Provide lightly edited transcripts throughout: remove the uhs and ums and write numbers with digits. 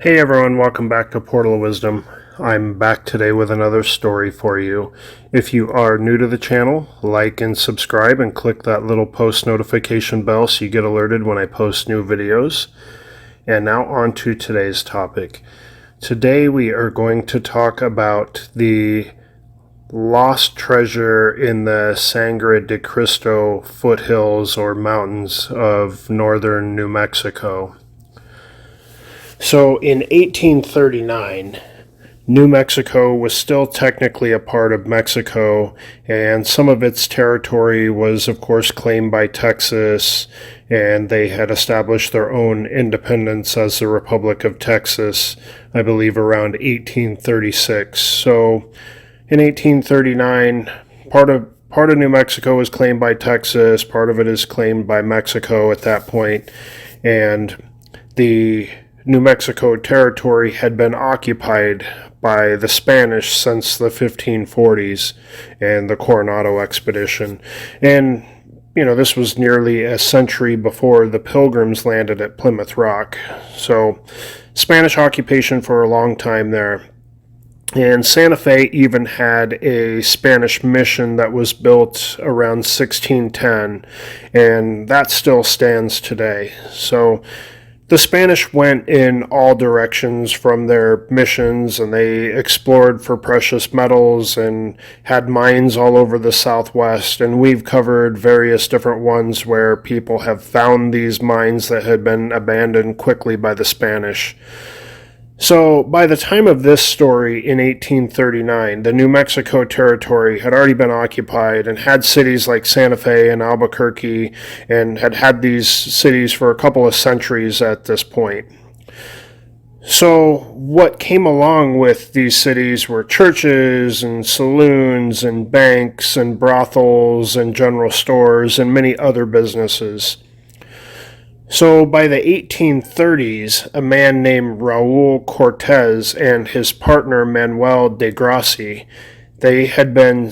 Hey everyone, welcome back to Portal of Wisdom. I'm back today with another story for you. If you are new to the channel, like and subscribe and click that little post notification bell so you get alerted when I post new videos. And now on to today's topic. Today we are going to talk about the lost treasure in the Sangre de Cristo foothills or mountains of northern New Mexico. So in 1839, New Mexico was still technically a part of Mexico, and some of its territory was, of course, claimed by Texas, and they had established their own independence as the Republic of Texas, I believe, around 1836. So in 1839, part of New Mexico was claimed by Texas, part of it is claimed by Mexico at that point, and the New Mexico territory had been occupied by the Spanish since the 1540s and the Coronado expedition. And, this was nearly a century before the Pilgrims landed at Plymouth Rock. So, Spanish occupation for a long time there. And Santa Fe even had a Spanish mission that was built around 1610, and that still stands today. So, the Spanish went in all directions from their missions, and they explored for precious metals and had mines all over the Southwest. And we've covered various different ones where people have found these mines that had been abandoned quickly by the Spanish. So, by the time of this story in 1839, the New Mexico territory had already been occupied and had cities like Santa Fe and Albuquerque, and had had these cities for a couple of centuries at this point. So, what came along with these cities were churches and saloons and banks and brothels and general stores and many other businesses. So by the 1830s, a man named Raul Cortez and his partner Manuel de Grassi, they had been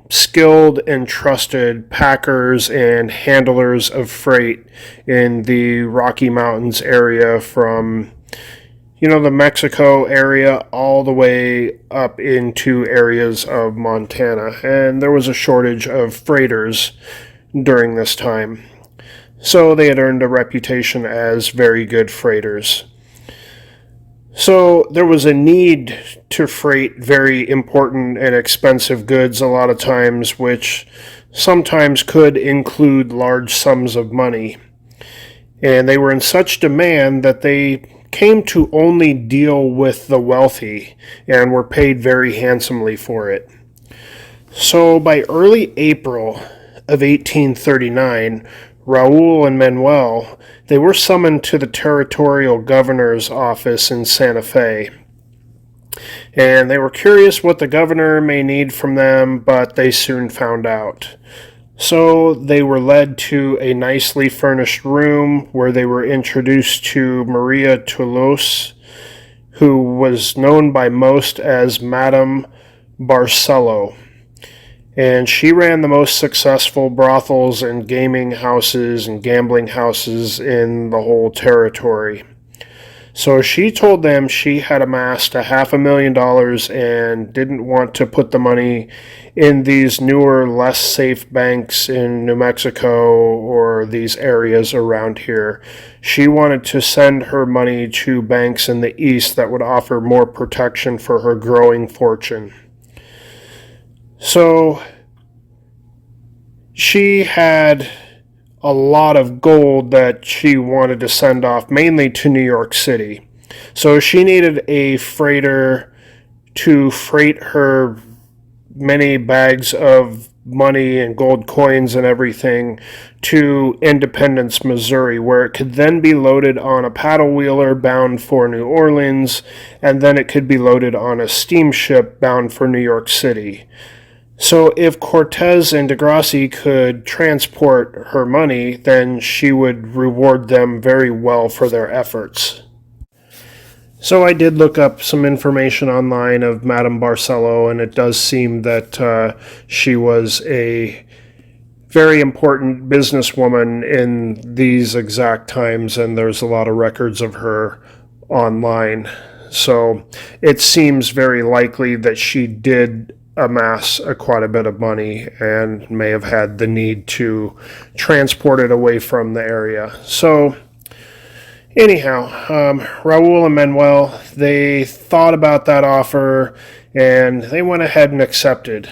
skilled and trusted packers and handlers of freight in the Rocky Mountains area from, the Mexico area all the way up into areas of Montana. And there was a shortage of freighters during this time. So they had earned a reputation as very good freighters. So there was a need to freight very important and expensive goods a lot of times, which sometimes could include large sums of money. And they were in such demand that they came to only deal with the wealthy and were paid very handsomely for it. So by early April of 1839, Raul and Manuel, they were summoned to the territorial governor's office in Santa Fe. And they were curious what the governor may need from them, but they soon found out. So they were led to a nicely furnished room where they were introduced to Maria Toulouse, who was known by most as Madame Barcello. And she ran the most successful brothels and gaming houses and gambling houses in the whole territory. So she told them she had amassed $500,000 and didn't want to put the money in these newer, less safe banks in New Mexico or these areas around here. She wanted to send her money to banks in the East that would offer more protection for her growing fortune. So she had a lot of gold that she wanted to send off, mainly to New York City. So she needed a freighter to freight her many bags of money and gold coins and everything to Independence, Missouri, where it could then be loaded on a paddle wheeler bound for New Orleans, and then it could be loaded on a steamship bound for New York City. So if Cortez and de Grassi could transport her money, then she would reward them very well for their efforts. So I did look up some information online of Madame Barcello, and it does seem that she was a very important businesswoman in these exact times, and there's a lot of records of her online. So it seems very likely that she did amass quite a bit of money and may have had the need to transport it away from the area. So anyhow, Raul and Manuel, they thought about that offer and they went ahead and accepted.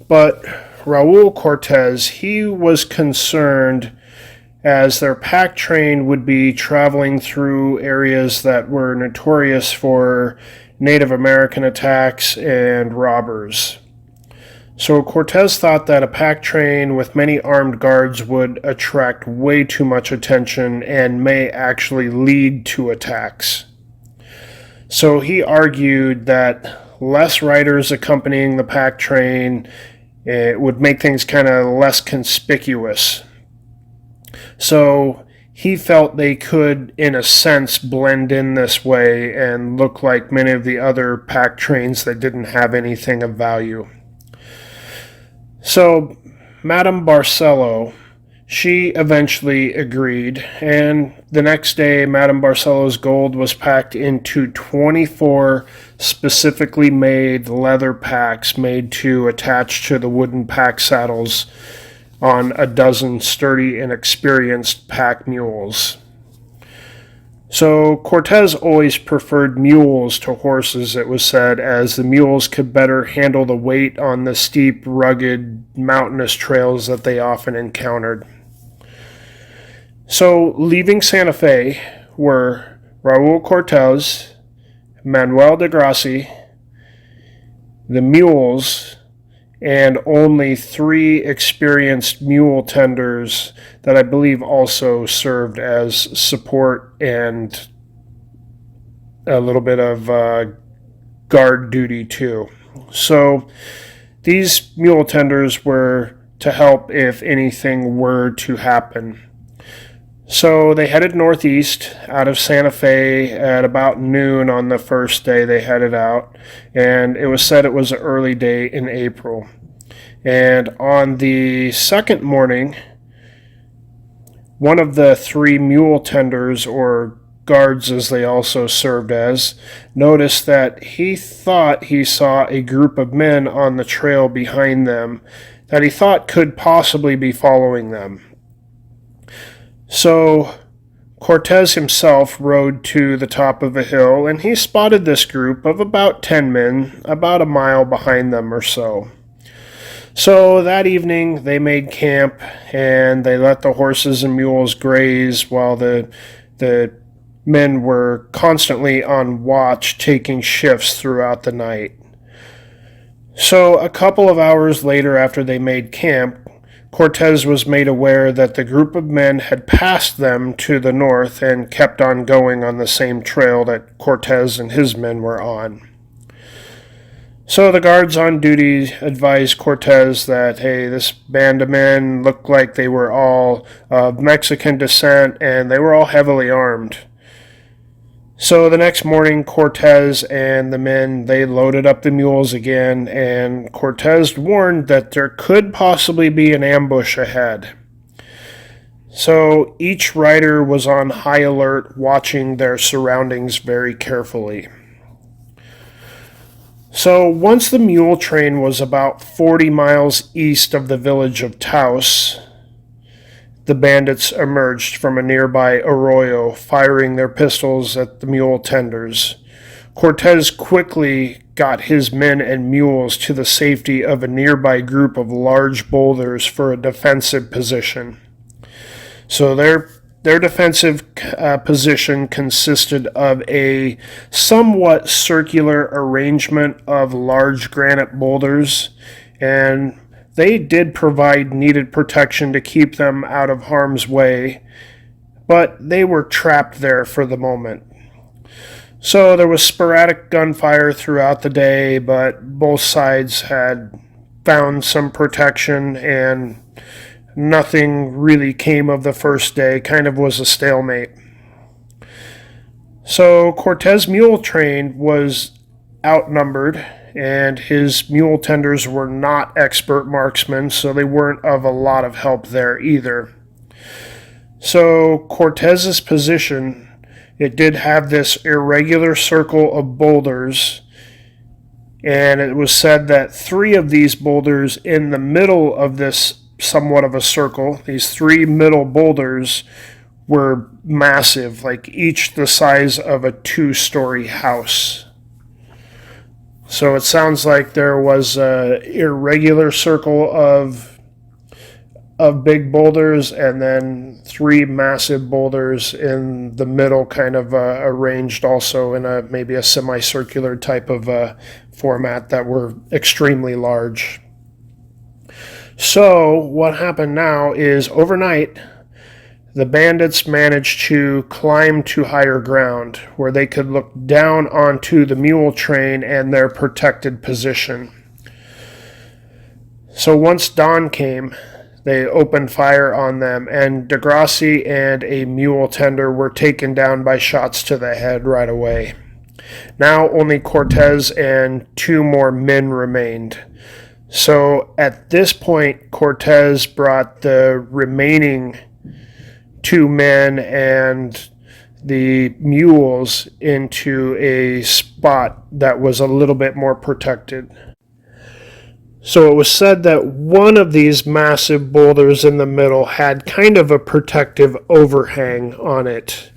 But Raul Cortez, he was concerned as their pack train would be traveling through areas that were notorious for Native American attacks and robbers. So Cortez thought that a pack train with many armed guards would attract way too much attention and may actually lead to attacks. So he argued that less riders accompanying the pack train would make things kind of less conspicuous. So he felt they could, in a sense, blend in this way and look like many of the other pack trains that didn't have anything of value. So Madame Barcello, she eventually agreed, and the next day Madame Barcelo's gold was packed into 24 specifically made leather packs made to attach to the wooden pack saddles on a dozen sturdy and experienced pack mules. So Cortez always preferred mules to horses, it was said, as the mules could better handle the weight on the steep, rugged, mountainous trails that they often encountered. So leaving Santa Fe were Raul Cortez, Manuel de Grassi, the mules, and only 3 experienced mule tenders that I believe also served as support and a little bit of guard duty too. So these mule tenders were to help if anything were to happen. So they headed northeast out of Santa Fe at about noon on the first day they headed out, and it was said it was an early day in April. And on the second morning, one of the 3 mule tenders, or guards as they also served as, noticed that he thought he saw a group of men on the trail behind them that he thought could possibly be following them. So Cortez himself rode to the top of a hill, and he spotted this group of about 10 men, about a mile behind them or so. So that evening they made camp, and they let the horses and mules graze while the men were constantly on watch, taking shifts throughout the night. So a couple of hours later, after they made camp, Cortez was made aware that the group of men had passed them to the north and kept on going on the same trail that Cortez and his men were on. So the guards on duty advised Cortez that, hey, this band of men looked like they were all of Mexican descent and they were all heavily armed. So the next morning, Cortez and the men, they loaded up the mules again, and Cortez warned that there could possibly be an ambush ahead. So each rider was on high alert, watching their surroundings very carefully. So once the mule train was about 40 miles east of the village of Taos, the bandits emerged from a nearby arroyo, firing their pistols at the mule tenders. Cortez quickly got his men and mules to the safety of a nearby group of large boulders for a defensive position. So their defensive position consisted of a somewhat circular arrangement of large granite boulders, and they did provide needed protection to keep them out of harm's way, but they were trapped there for the moment. So there was sporadic gunfire throughout the day, but both sides had found some protection, and nothing really came of the first day. Kind of was a stalemate. So Cortez' mule train was outnumbered, and his mule tenders were not expert marksmen, so they weren't of a lot of help there either. So Cortez's position It did have this irregular circle of boulders, and it was said that 3 of these boulders in the middle of this somewhat of a circle, these 3 middle boulders, were massive, like each the size of a 2-story house. So it sounds like there was an irregular circle of big boulders, and then 3 massive boulders in the middle, kind of arranged also in maybe a semicircular type of format that were extremely large. So what happened now is overnight, the bandits managed to climb to higher ground where they could look down onto the mule train and their protected position. So once dawn came, they opened fire on them, and Degrassi and a mule tender were taken down by shots to the head right away. Now only Cortez and 2 more men remained. So at this point, Cortez brought the remaining 2 men and the mules into a spot that was a little bit more protected. So it was said that one of these massive boulders in the middle had kind of a protective overhang on it.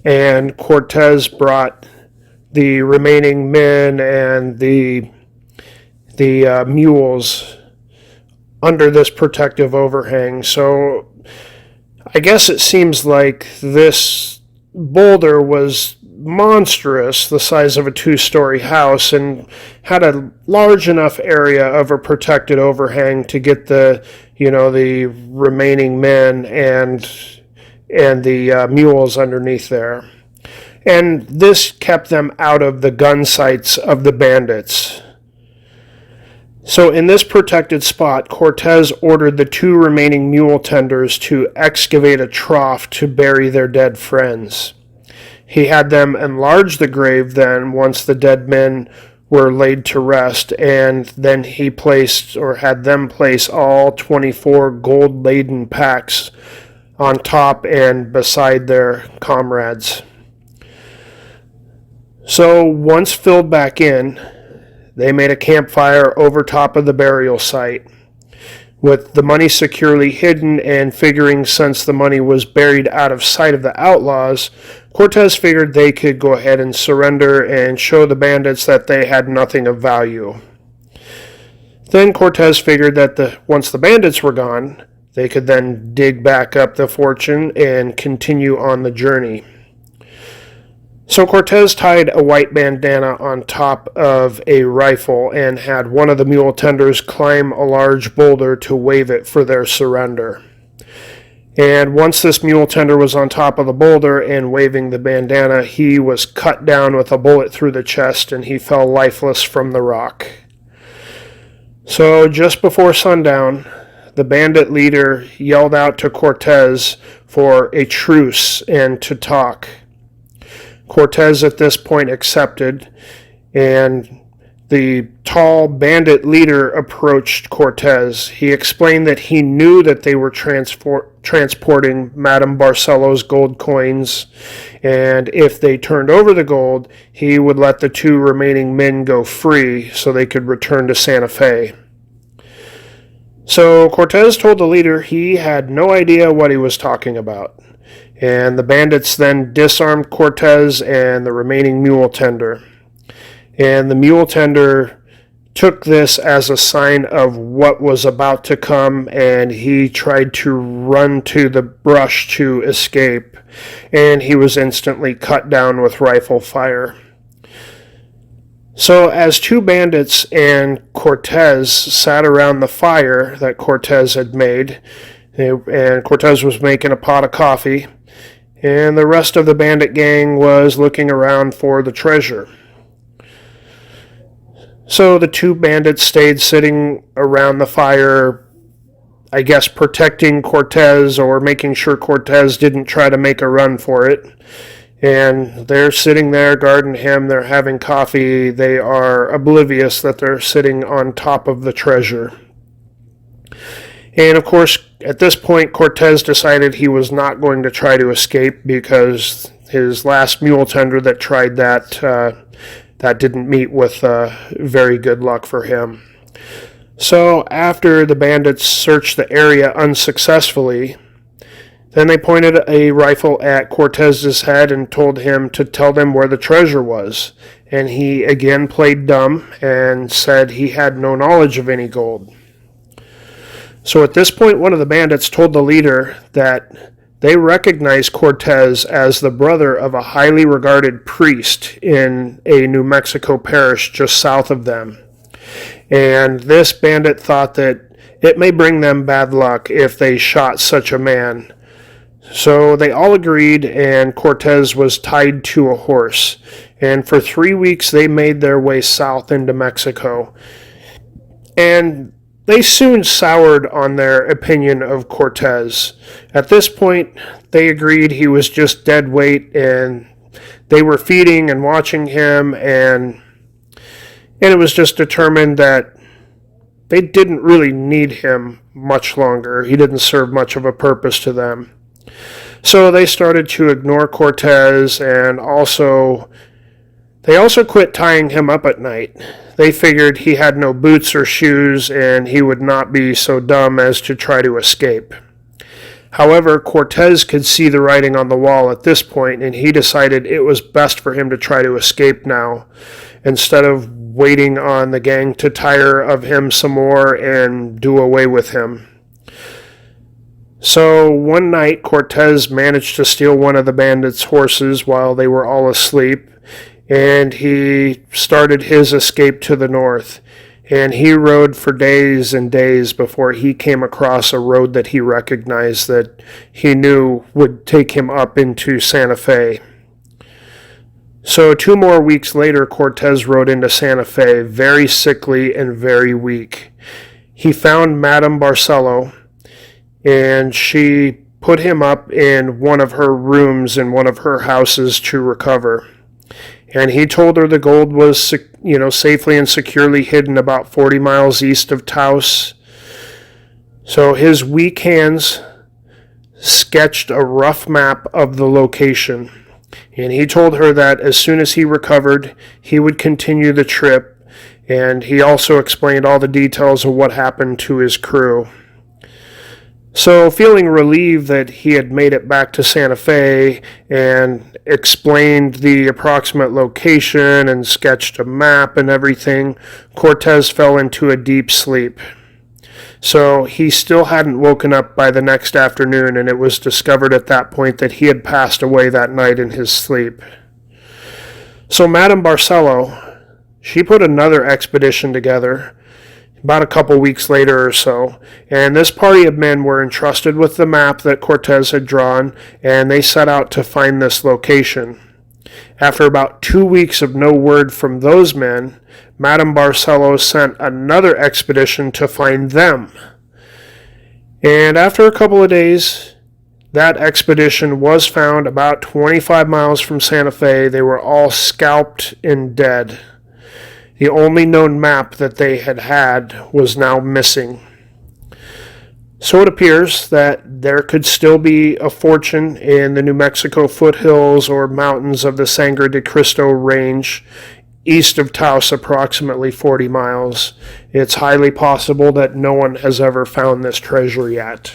And Cortez brought the remaining men and the mules under this protective overhang. So I guess it seems like this boulder was monstrous, the size of a 2-story house, and had a large enough area of a protected overhang to get the remaining men and the mules underneath there. And this kept them out of the gun sights of the bandits. So in this protected spot, Cortez ordered the 2 remaining mule tenders to excavate a trough to bury their dead friends. He had them enlarge the grave then once the dead men were laid to rest, and then he had them place all 24 gold-laden packs on top and beside their comrades. So once filled back in, they made a campfire over top of the burial site. With the money securely hidden and figuring since the money was buried out of sight of the outlaws, Cortez figured they could go ahead and surrender and show the bandits that they had nothing of value. Then Cortez figured that once the bandits were gone, they could then dig back up the fortune and continue on the journey. So Cortez tied a white bandana on top of a rifle and had one of the mule tenders climb a large boulder to wave it for their surrender. And once this mule tender was on top of the boulder and waving the bandana, he was cut down with a bullet through the chest and he fell lifeless from the rock. So just before sundown, the bandit leader yelled out to Cortez for a truce and to talk. Cortez at this point accepted, and the tall bandit leader approached Cortez. He explained that he knew that they were transporting Madame Barcelo's gold coins, and if they turned over the gold, he would let the 2 remaining men go free so they could return to Santa Fe. So Cortez told the leader he had no idea what he was talking about. And the bandits then disarmed Cortez and the remaining mule tender. And the mule tender took this as a sign of what was about to come, and he tried to run to the brush to escape, and he was instantly cut down with rifle fire. So as 2 bandits and Cortez sat around the fire that Cortez had made, and Cortez was making a pot of coffee, and the rest of the bandit gang was looking around for the treasure. So the 2 bandits stayed sitting around the fire, I guess protecting Cortez or making sure Cortez didn't try to make a run for it. And they're sitting there guarding him, they're having coffee, they are oblivious that they're sitting on top of the treasure. And of course, at this point, Cortez decided he was not going to try to escape because His last mule tender that tried that didn't meet with very good luck for him. So after the bandits searched the area unsuccessfully, then they pointed a rifle at Cortez's head and told him to tell them where the treasure was. And he again played dumb and said he had no knowledge of any gold. So at this point, one of the bandits told the leader that they recognized Cortez as the brother of a highly regarded priest in a New Mexico parish just south of them. And this bandit thought that it may bring them bad luck if they shot such a man. So they all agreed, and Cortez was tied to a horse. And for 3 weeks, they made their way south into Mexico. And they soon soured on their opinion of Cortez. At this point, they agreed he was just dead weight, and they were feeding and watching him, and it was just determined that they didn't really need him much longer. He didn't serve much of a purpose to them. So they started to ignore Cortez, and they also quit tying him up at night. They figured he had no boots or shoes, and he would not be so dumb as to try to escape. However, Cortez could see the writing on the wall at this point, and he decided it was best for him to try to escape now, instead of waiting on the gang to tire of him some more and do away with him. So one night, Cortez managed to steal one of the bandits' horses while they were all asleep, and he started his escape to the north. And he rode for days and days before he came across a road that he recognized that he knew would take him up into Santa Fe. So 2 more weeks later, Cortez rode into Santa Fe, very sickly and very weak. He found Madame Barcello, and she put him up in one of her rooms in one of her houses to recover. And he told her the gold was, safely and securely hidden about 40 miles east of Taos. So his weak hands sketched a rough map of the location. And he told her that as soon as he recovered, he would continue the trip. And he also explained all the details of what happened to his crew. So, feeling relieved that he had made it back to Santa Fe and explained the approximate location and sketched a map and everything, Cortez fell into a deep sleep. So, he still hadn't woken up by the next afternoon, and it was discovered at that point that he had passed away that night in his sleep. So, Madame Barcello, she put another expedition together about a couple weeks later or so, and this party of men were entrusted with the map that Cortez had drawn, and they set out to find this location. After about 2 weeks of no word from those men, Madame Barcello sent another expedition to find them. And after a couple of days, that expedition was found about 25 miles from Santa Fe. They were all scalped and dead. The only known map that they had was now missing. So it appears that there could still be a fortune in the New Mexico foothills or mountains of the Sangre de Cristo range, east of Taos, approximately 40 miles. It's highly possible that no one has ever found this treasure yet.